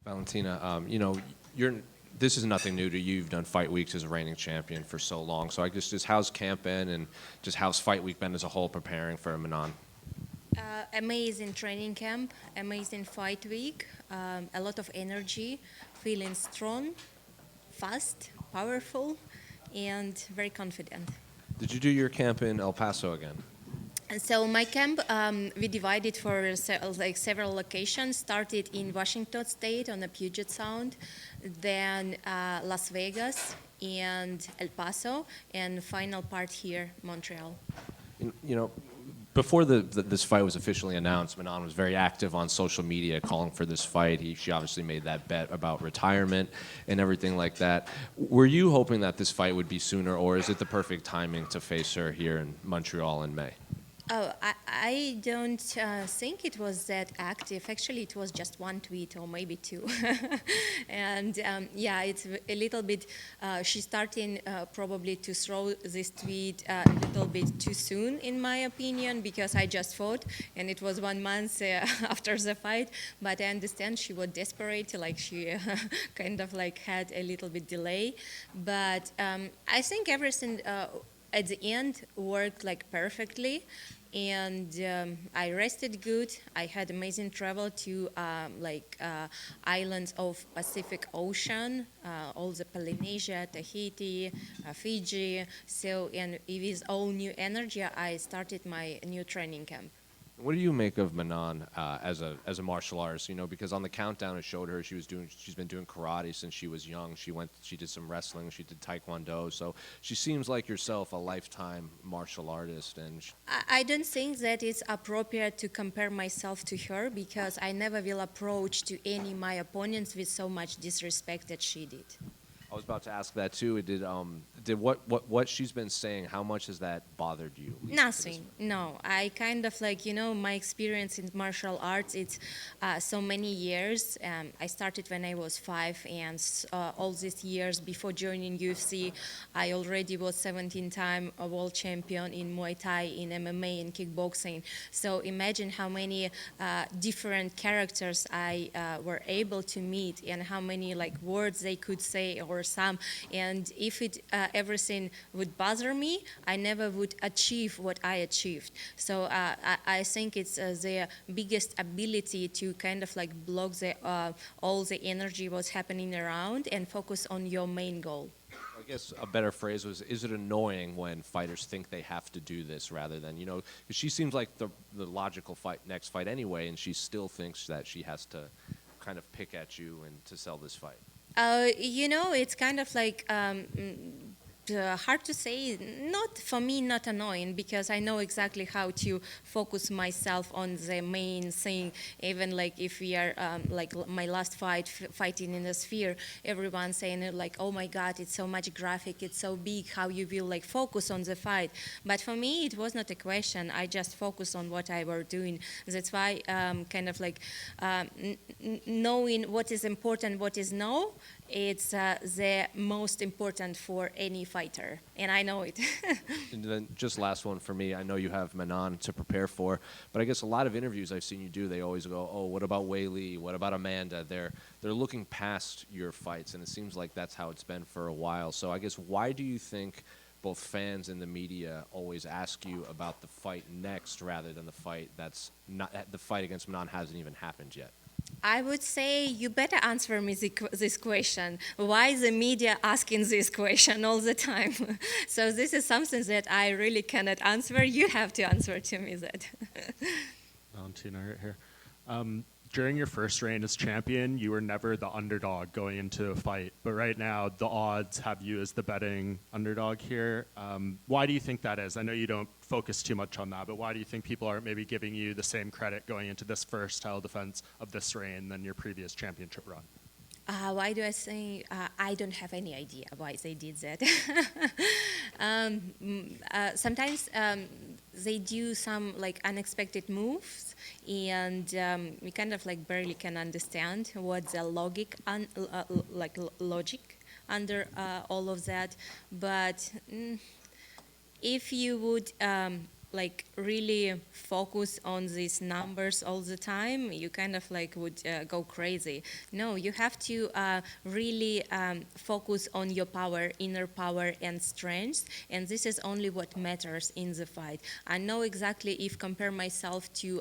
Valentina, this is nothing new to you. You've done fight weeks as a reigning champion for so long. So I guess just how's camp been, and just how's fight week been as a whole preparing for Manon? Amazing training camp, amazing fight week, a lot of energy, feeling strong, fast, powerful, and very confident. Did you do your camp in El Paso again? And so my camp, we divided for several locations. Started in Washington State on the Puget Sound, then Las Vegas and El Paso, and final part here, Montreal. You know, before this fight was officially announced, Manon was very active on social media calling for this fight. She obviously made that bet about retirement and everything like that. Were you hoping that this fight would be sooner, or is it the perfect timing to face her here in Montreal in May? Oh, I don't think it was that active. Actually, it was just one tweet or maybe two. And yeah, it's a little bit, she's starting probably to throw this tweet a little bit too soon, in my opinion, because I just fought and it was 1 month after the fight. But I understand she was desperate, like she kind of like had a little bit delay. But I think everything at the end worked like perfectly, and I rested good. I had amazing travel to islands of Pacific Ocean, all the Polynesia, Tahiti, Fiji. So, and with all new energy, I started my new training camp. What do you make of Manon as a martial artist? Because on the countdown it showed her she's been doing karate since she was young. She did some wrestling, she did taekwondo. So she seems like yourself, a lifetime martial artist. And I don't think that it's appropriate to compare myself to her, because I never will approach to any of my opponents with so much disrespect that she did. I was about to ask that too. Did what she's been saying, how much has that bothered you? Nothing. No, I kind of my experience in martial arts, it's so many years. I started when I was 5, and all these years before joining UFC, I already was 17-time world champion in Muay Thai, in MMA, in kickboxing. So imagine how many different characters I were able to meet, and how many words they could say or some. And if everything would bother me, I never would achieve what I achieved. So I think it's the biggest ability to kind of block all the energy what's happening around and focus on your main goal. I guess a better phrase was, is it annoying when fighters think they have to do this rather than, because she seems like the logical next fight anyway, and she still thinks that she has to kind of pick at you and to sell this fight. It's kind of hard to say. Not for me, not annoying, because I know exactly how to focus myself on the main thing. Even if we are my last fighting in the Sphere, everyone saying oh my God, it's so much graphic, it's so big, how you will focus on the fight. But for me, it was not a question. I just focus on what I were doing. That's why kind of knowing what is important, what is no. It's the most important for any fighter, and I know it. And then just last one for me. I know you have Manon to prepare for, but I guess a lot of interviews I've seen you do, they always go, oh, what about Wei Li? What about Amanda? They're looking past your fights, and it seems like that's how it's been for a while. So I guess, why do you think both fans and the media always ask you about the fight next rather than the fight against Manon hasn't even happened yet? I would say you better answer me this question. Why is the media asking this question all the time? So this is something that I really cannot answer. You have to answer to me that. Valentina right here. During your first reign as champion, you were never the underdog going into a fight. But right now, the odds have you as the betting underdog here. Why do you think that is? I know you don't focus too much on that, but why do you think people aren't maybe giving you the same credit going into this first title defense of this reign than your previous championship run? Why do I say I don't have any idea why they did that? Sometimes they do some unexpected moves, and we kind of barely can understand what the logic under all of that. But if you would like really focus on these numbers all the time, you kind of like would go crazy. No, you have to really focus on your power, inner power and strength, and this is only what matters in the fight. I know exactly if compare myself to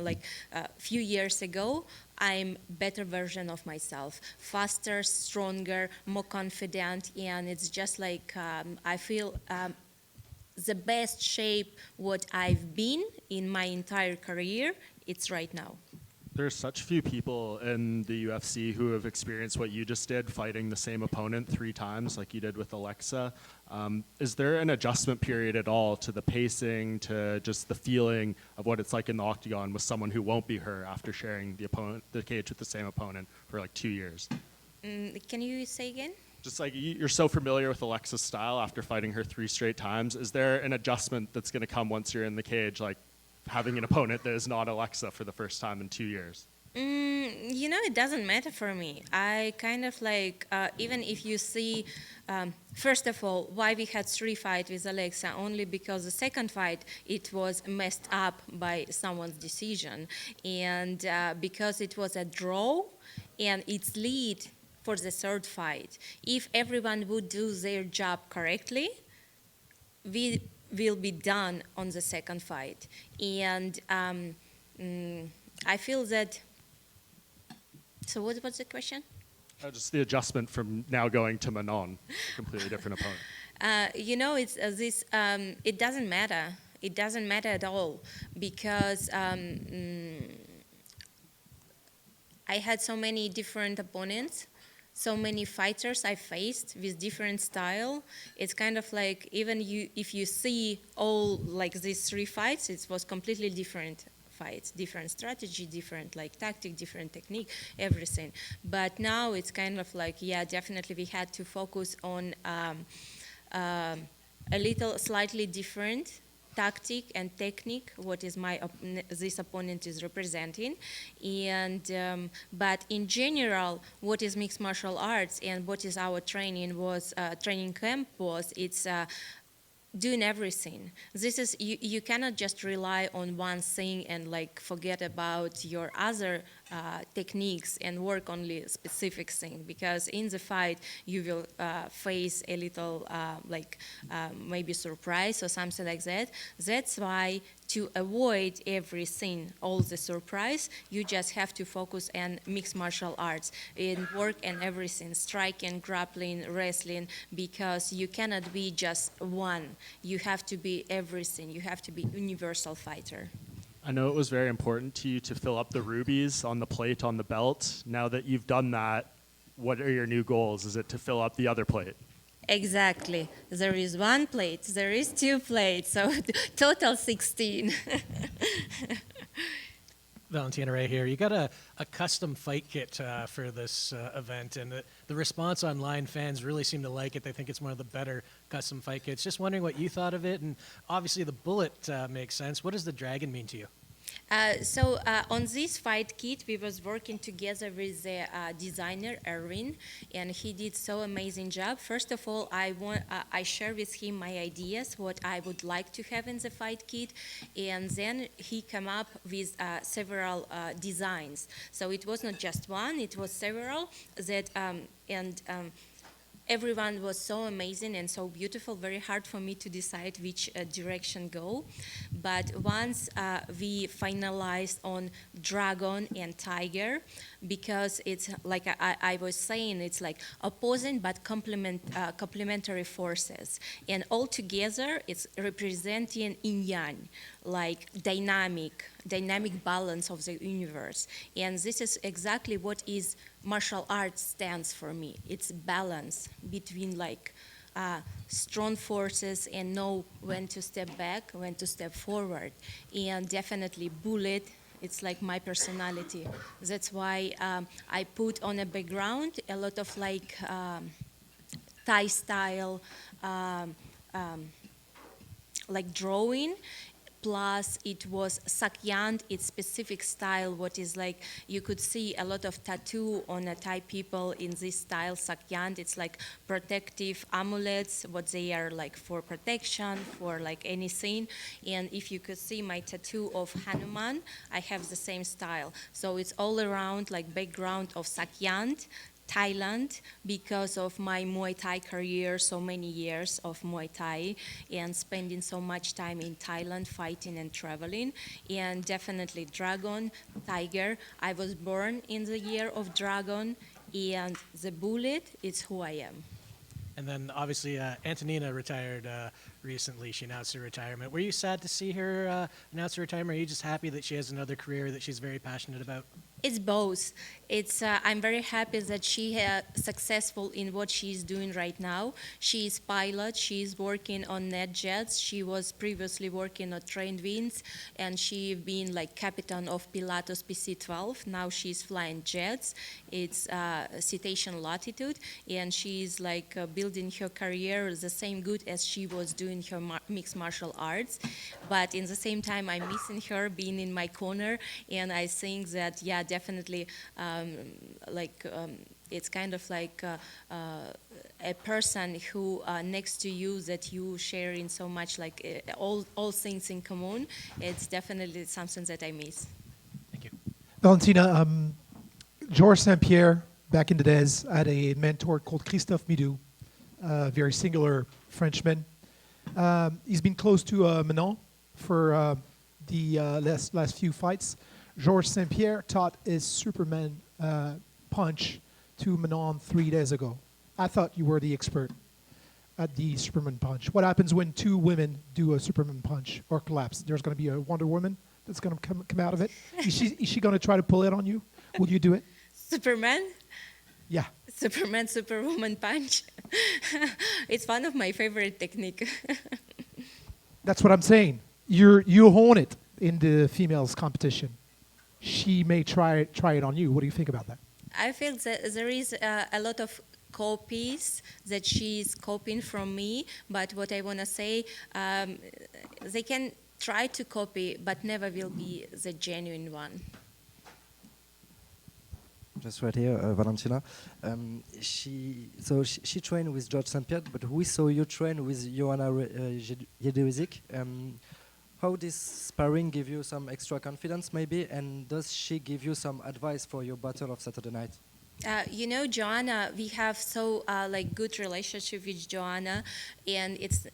like a few years ago, I'm better version of myself, faster, stronger, more confident, and it's just like I feel the best shape what I've been in my entire career, it's right now. There's such few people in the UFC who have experienced what you just did, fighting the same opponent 3 times like you did with Alexa. Is there an adjustment period at all to the pacing, to just the feeling of what it's like in the octagon with someone who won't be her after sharing the cage with the same opponent for like 2 years? Can you say again? Just like you're so familiar with Alexa's style after fighting her 3 straight times, is there an adjustment that's going to come once you're in the cage, like having an opponent that is not Alexa for the first time in 2 years? You know, it doesn't matter for me. I kind of like, even if you see, first of all, why we had 3 fights with Alexa, only because the second fight, it was messed up by someone's decision. And because it was a draw, and it's lead for the third fight. If everyone would do their job correctly, we will be done on the second fight. And I feel that, so what was the question? Just the adjustment from now going to Manon, a completely different opponent. You know, it's this. It doesn't matter. It doesn't matter at all because I had so many different opponents, so many fighters I faced with different style. It's kind of like even if you see all like these 3 fights, it was completely different fights, different strategy, different like tactic, different technique, everything. But now it's kind of like, yeah, definitely we had to focus on a little slightly different tactic and technique, what is this opponent is representing. And but in general, what is mixed martial arts and what is our training camp was, it's doing everything. This is, you cannot just rely on one thing and like forget about your other techniques and work only a specific thing, because in the fight you will face a little maybe surprise or something like that. That's why to avoid everything, all the surprise, you just have to focus on mixed martial arts and work and everything, striking, grappling, wrestling, because you cannot be just one. You have to be everything. You have to be universal fighter. I know it was very important to you to fill up the rubies on the plate on the belt. Now that you've done that, what are your new goals? Is it to fill up the other plate? Exactly. There is 1 plate, there is 2 plates, so total 16. Valentina right here. You got a custom fight kit for this event, and the response online, fans really seem to like it. They think it's one of the better custom fight kits. Just wondering what you thought of it, and obviously the bullet makes sense. What does the dragon mean to you? So on this fight kit, we was working together with the designer Erwin, and he did so amazing job. First of all, I share with him my ideas, what I would like to have in the fight kit, and then he came up with several designs. So it was not just one; it was several that everyone was so amazing and so beautiful, very hard for me to decide which direction go. But once we finalized on dragon and tiger, because it's like I was saying, it's like opposing but complementary forces. And all together, it's representing yin-yang, like dynamic balance of the universe. And this is exactly what is martial arts stands for me. It's balance between like strong forces and know when to step back, when to step forward. And definitely bullet, it's like my personality. That's why I put on a background a lot of like Thai style like drawing, plus it was sakyant, it's specific style, what is like, you could see a lot of tattoo on a Thai people in this style, sakyant. It's like protective amulets, what they are like for protection, for like anything. And if you could see my tattoo of Hanuman, I have the same style. So it's all around like background of sakyant, Thailand, because of my Muay Thai career, so many years of Muay Thai, and spending so much time in Thailand fighting and traveling. And definitely dragon, tiger. I was born in the year of dragon, and the bullet is who I am. And then obviously Antonina retired recently. She announced her retirement. Were you sad to see her announce her retirement? Or are you just happy that she has another career that she's very passionate about? It's both. I'm very happy that she is successful in what she's doing right now. She is pilot. She is working on net jets. She was previously working on trained winds, and she been like captain of Pilatus PC-12. Now she's flying jets. It's citation latitude, and she's like building her career the same good as she was doing her mixed martial arts. But in the same time, I'm missing her being in my corner, and I think that definitely it's kind of like a person who next to you that you share in so much like all things in common. It's definitely something that I miss. Thank you. Valentina, Georges St-Pierre, back in the days, had a mentor called Christophe Midou, a very singular Frenchman. He's been close to Manon for the last few fights. Georges St-Pierre taught his Superman punch to Manon 3 days ago. I thought you were the expert at the Superman punch. What happens when two women do a Superman punch or collapse? There's going to be a Wonder Woman that's going to come out of it. Is she going to try to pull it on you? Will you do it? Superman? Yeah. Superman, Superwoman punch. It's one of my favorite technique. That's what I'm saying. You hone it in the females competition. She may try it on you. What do you think about that? I feel that there is a lot of copies that she's copying from me, but what I want to say, they can try to copy, but never will be the genuine one. Just right here, Valentina. She trained with Georges St-Pierre, but we saw you train with Joanna Jedrzejczyk. How this sparring give you some extra confidence, maybe, and does she give you some advice for your battle of Saturday night? Joanna, we have so like good relationship with Joanna, and it's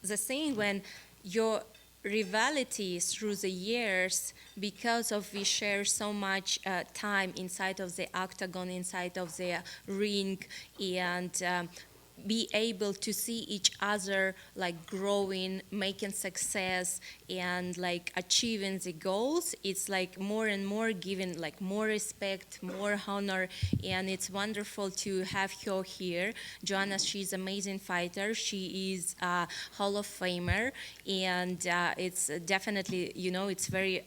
the thing when your rivalry through the years, because of we share so much time inside of the octagon, inside of the ring, and be able to see each other like growing, making success, and like achieving the goals. It's like more and more giving like more respect, more honor, and it's wonderful to have her here. Joanna, she's an amazing fighter. She is a Hall of Famer, and it's definitely, it's very,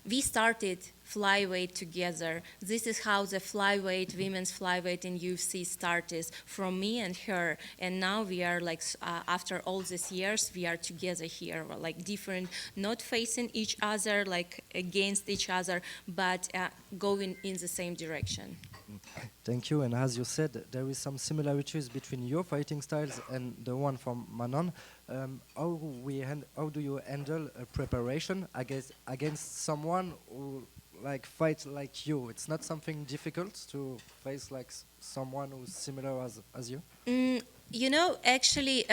we started flyweight together. This is how the flyweight, women's flyweight in UFC started, from me and her. And now we are like, after all these years, we are together here, like different, not facing each other, like against each other, but going in the same direction. Thank you. And as you said, there is some similarities between your fighting styles and the one from Manon. How do you handle a preparation against someone who like fight like you? It's not something difficult to face like someone who's similar as you? Actually,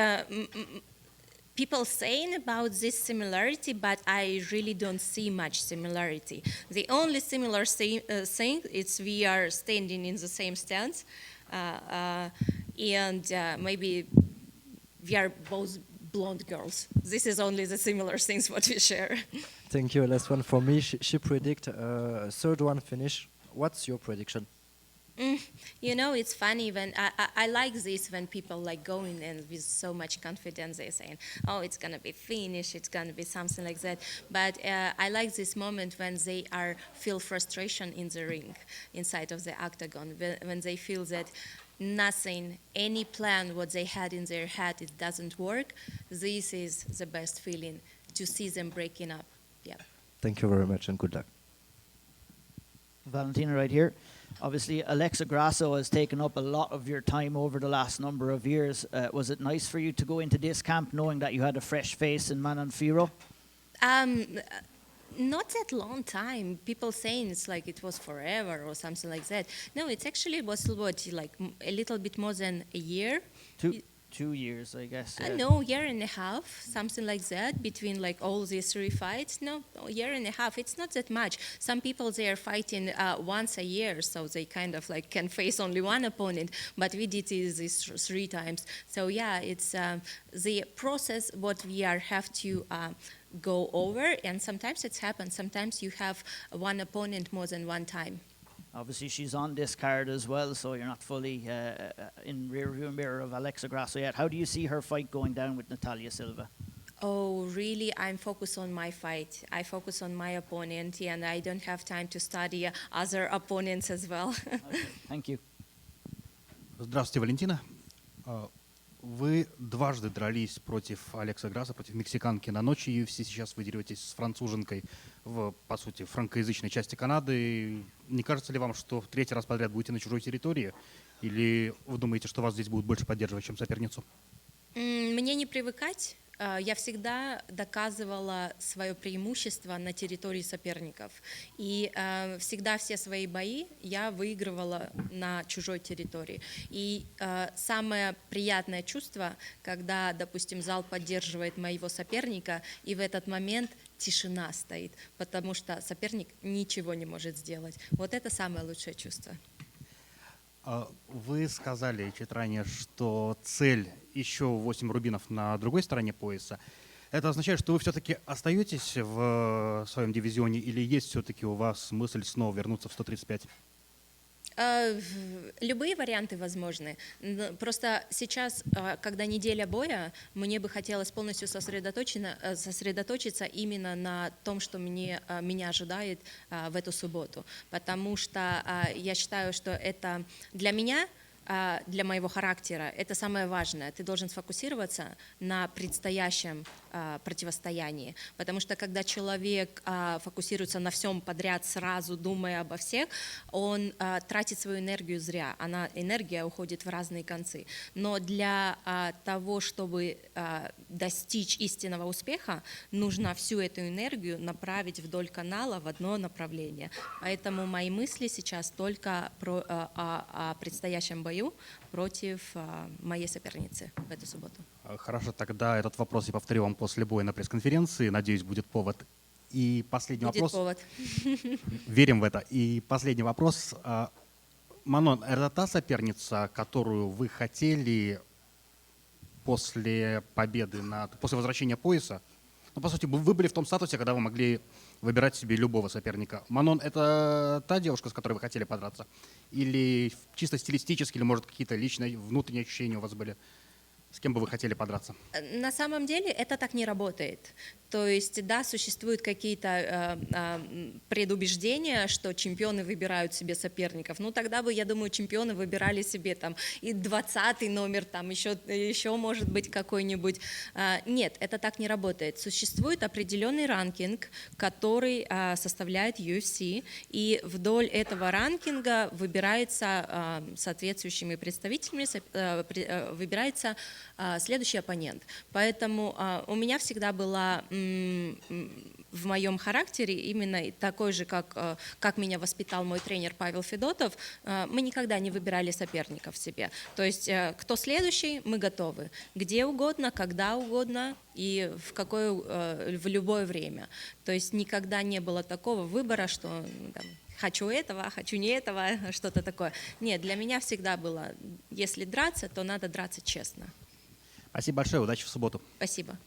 people saying about this similarity, but I really don't see much similarity. The only similar thing is we are standing in the same stance, and maybe we are both blonde girls. This is only the similar things what we share. Thank you. Last one for me. She predict third one finish. What's your prediction? It's funny when I like this when people like going and with so much confidence they're saying, oh, it's gonna be finished, it's gonna be something like that. But I like this moment when they feel frustration in the ring, inside of the octagon, when they feel that nothing, any plan what they had in their head, it doesn't work, this is the best feeling, to see them breaking up. Yeah. Thank you very much and good luck. Valentina right here. Obviously, Alexa Grasso has taken up a lot of your time over the last number of years. Was it nice for you to go into this camp knowing that you had a fresh face in Manon Fiorot? Not that long time. People saying it's like it was forever or something like that. No, it actually was like a little bit more than a year. 2 years, I guess. No, year and a half, something like that, between like all these 3 fights. No, year and a half. It's not that much. Some people, they are fighting once a year, so they kind of like can face only one opponent. But we did this 3 times. So yeah, it's the process what we have to go over, and sometimes it's happened. Sometimes you have one opponent more than one time. Obviously, she's on this card as well, so you're not fully in rear-view mirror of Alexa Grasso yet. How do you see her fight going down with Natalia Silva? Oh, really? I'm focused on my fight. I focus on my opponent, and I don't have time to study other opponents as well. Okay, thank you. Здравствуйте, Валентина. Вы дважды дрались против Алекса Грасса, против мексиканки на ночи UFC. Сейчас вы деретесь с француженкой в, по сути, франкоязычной части Канады. Не кажется ли вам, что в 3-й раз подряд будете на чужой территории? Или вы думаете, что вас здесь будут больше поддерживать, чем соперницу? Мне не привыкать. Я всегда доказывала свое преимущество на территории соперников. И всегда все свои бои я выигрывала на чужой территории. И самое приятное чувство, когда, допустим, зал поддерживает моего соперника, и в этот момент тишина стоит, потому что соперник ничего не может сделать. Вот это самое лучшее чувство. Вы сказали чуть ранее, что цель еще 8 рубинов на другой стороне пояса. Это означает, что вы все-таки остаетесь в своем дивизионе или есть все-таки у вас мысль снова вернуться в 135? Любые варианты возможны. Просто сейчас, когда неделя боя, мне бы хотелось полностью сосредоточиться именно на том, что меня ожидает в эту субботу. Потому что я считаю, что это для меня, для моего характера, это самое важное. Ты должен сфокусироваться на предстоящем противостоянии. Потому что когда человек фокусируется на всем подряд, сразу думая обо всех, он тратит свою энергию зря. Энергия уходит в разные концы. Но для того, чтобы достичь истинного успеха, нужно всю эту энергию направить вдоль канала в одно направление. Поэтому мои мысли сейчас только о предстоящем бою против моей соперницы в эту субботу. Хорошо, тогда этот вопрос я повторю вам после боя на пресс-конференции. Надеюсь, будет повод. И последний Будет вопрос. повод. Верим в это. И последний вопрос. Манон, это та соперница, которую вы хотели после победы, после возвращения пояса? Ну, по сути, вы были в том статусе, когда вы могли выбирать себе любого соперника. Манон, это та девушка, с которой вы хотели подраться? Или чисто стилистически, или, может, какие-то личные, внутренние ощущения у вас были? С кем бы вы хотели подраться? На самом деле это так не работает. То есть, да, существуют какие-то предубеждения, что чемпионы выбирают себе соперников. Ну, тогда бы, я думаю, чемпионы выбирали себе там и 20-й номер, там еще может быть какой-нибудь. Нет, это так не работает. Существует определенный ранкинг, который составляет UFC, и вдоль этого ранкинга выбирается соответствующими представителями, выбирается следующий оппонент. Поэтому у меня всегда была в моем характере именно такой же, как меня воспитал мой тренер Павел Федотов. Мы никогда не выбирали соперников себе. То есть кто следующий, мы готовы. Где угодно, когда угодно и в любое время. То есть никогда не было такого выбора, что там, хочу этого, хочу не этого, что-то такое. Нет, для меня всегда было, если драться, то надо драться честно. Спасибо большое, удачи в субботу. Спасибо.